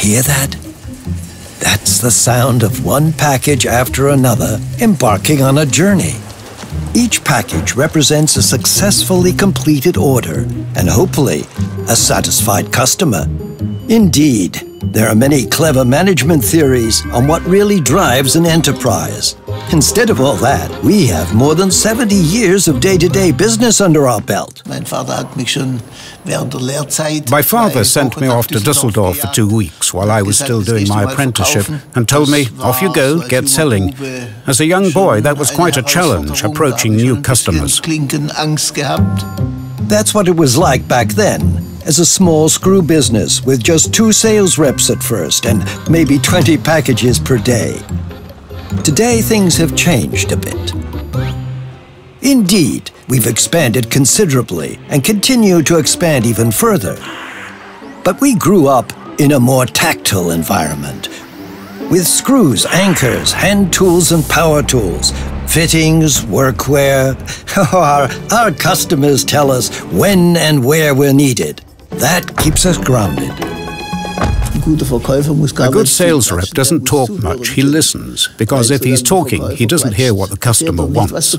hear that? That's the sound of one package after another embarking on a journey. Each package represents a successfully completed order and hopefully a satisfied customer. Indeed, there are many clever management theories on what really drives an enterprise. Instead of all that, we have more than 70 years of day-to-day business under our belt. My father sent me off to Düsseldorf for 2 weeks while I was still doing my apprenticeship and told me, off you go, get selling. As a young boy, that was quite a challenge, approaching new customers. That's what it was like back then, as a small screw business with just 2 sales reps at first and maybe 20 packages per day. Today, things have changed a bit. Indeed, we've expanded considerably and continue to expand even further. But we grew up in a more tactile environment, with screws, anchors, hand tools and power tools, fittings, workwear. Our customers tell us when and where we're needed. That keeps us grounded. A good sales rep doesn't talk much, he listens, because if he's talking, he doesn't hear what the customer wants.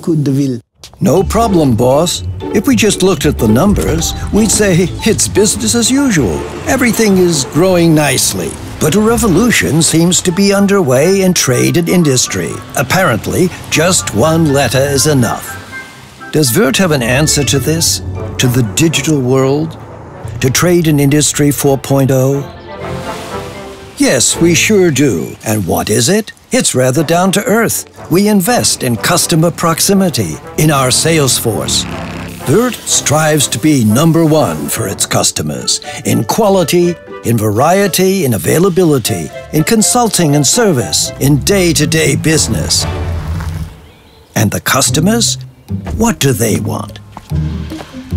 No problem, boss. If we just looked at the numbers, we'd say it's business as usual. Everything is growing nicely. But a revolution seems to be underway in trade and industry. Apparently, just one letter is enough. Does Würth have an answer to this? To the digital world? To trade and industry 4.0? Yes, we sure do. And what is it? It's rather down to earth. We invest in customer proximity, in our sales force. Würth strives to be #1 for its customers, in quality, in variety, in availability, in consulting and service, in day-to-day business. And the customers? What do they want?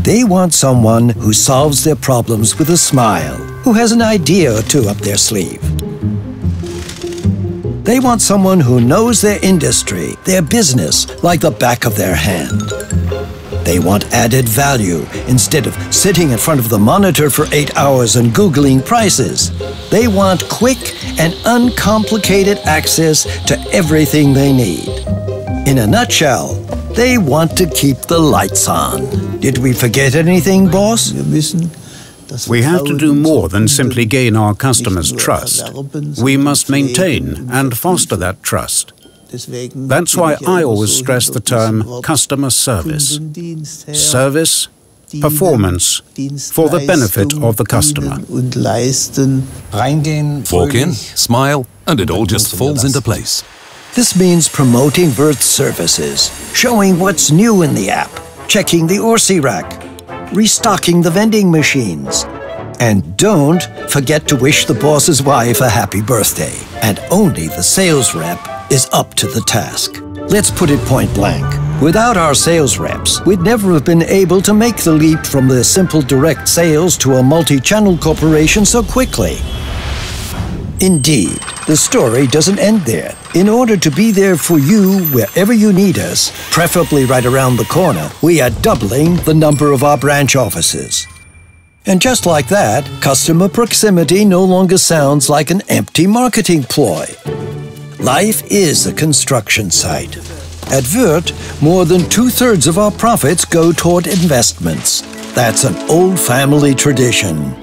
They want someone who solves their problems with a smile, who has an idea or two up their sleeve. They want someone who knows their industry, their business, like the back of their hand. They want added value instead of sitting in front of the monitor for 8 hours and Googling prices. They want quick and uncomplicated access to everything they need. In a nutshell, they want to keep the lights on. Did we forget anything, boss? We have to do more than simply gain our customers' trust. We must maintain and foster that trust. That's why I always stress the term customer service. Service, performance, for the benefit of the customer. Walk in, smile, and it all just falls into place. This means promoting Würth services, showing what's new in the app, checking the Orsi rack, restocking the vending machines. And don't forget to wish the boss's wife a happy birthday. And only the sales rep is up to the task. Let's put it point blank. Without our sales reps, we'd never have been able to make the leap from the simple direct sales to a multi-channel corporation so quickly. Indeed, the story doesn't end there. In order to be there for you wherever you need us, preferably right around the corner, we are doubling the number of our branch offices. And just like that, customer proximity no longer sounds like an empty marketing ploy. Life is a construction site. At Würth, more than 2/3 of our profits go toward investments. That's an old family tradition.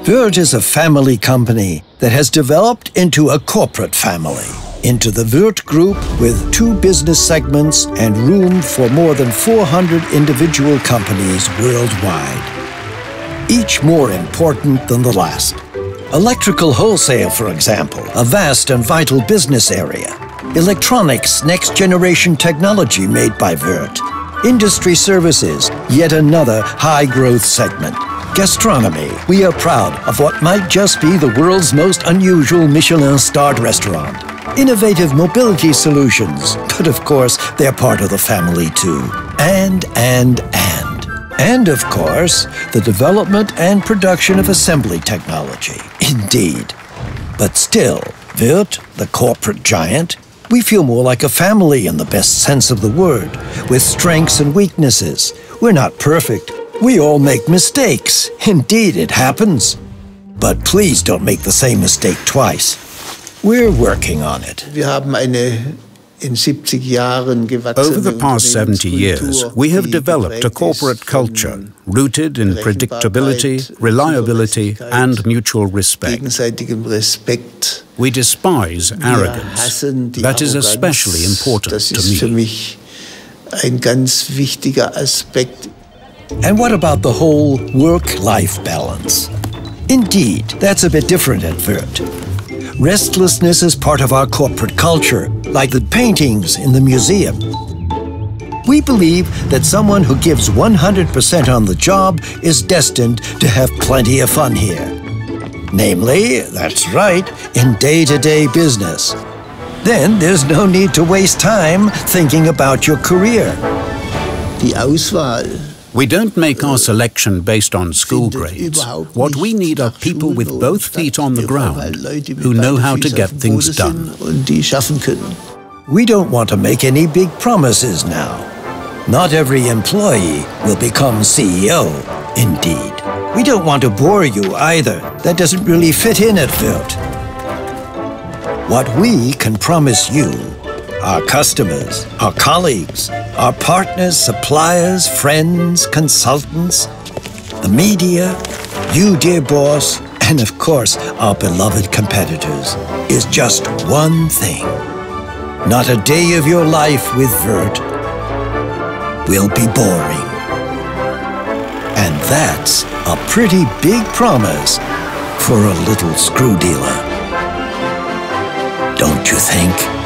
Würth is a family company that has developed into a corporate family, into the Würth Group with 2 business segments and room for more than 400 individual companies worldwide, each more important than the last. Electrical wholesale, for example, a vast and vital business area. Electronics, next-generation technology made by Würth. Industry services, yet another high-growth segment. Gastronomy, we are proud of what might just be the world's most unusual Michelin-starred restaurant. Innovative mobility solutions, but of course, they're part of the family too. And of course, the development and production of assembly technology. Indeed. But still, Würth, the corporate giant, we feel more like a family in the best sense of the word, with strengths and weaknesses. We're not perfect. We all make mistakes. Indeed, it happens. But please don't make the same mistake twice. We're working on it. Over the past 70 years, we have developed a corporate culture rooted in predictability, reliability, and mutual respect. We despise arrogance. That is especially important to me. And what about the whole work-life balance? Indeed, that's a bit different at Würth. Restlessness is part of our corporate culture, like the paintings in the museum. We believe that someone who gives 100% on the job is destined to have plenty of fun here. Namely, that's right, in day-to-day business. Then there's no need to waste time thinking about your career. We don't make our selection based on school grades. What we need are people with both feet on the ground who know how to get things done. We don't want to make any big promises now. Not every employee will become CEO, indeed. We don't want to bore you either. That doesn't really fit in at Würth. What we can promise you, our customers, our colleagues, our partners, suppliers, friends, consultants, the media, you, dear boss, and of course, our beloved competitors, is just one thing. Not a day of your life with Würth will be boring. And that's a pretty big promise for a little screw dealer. Don't you think?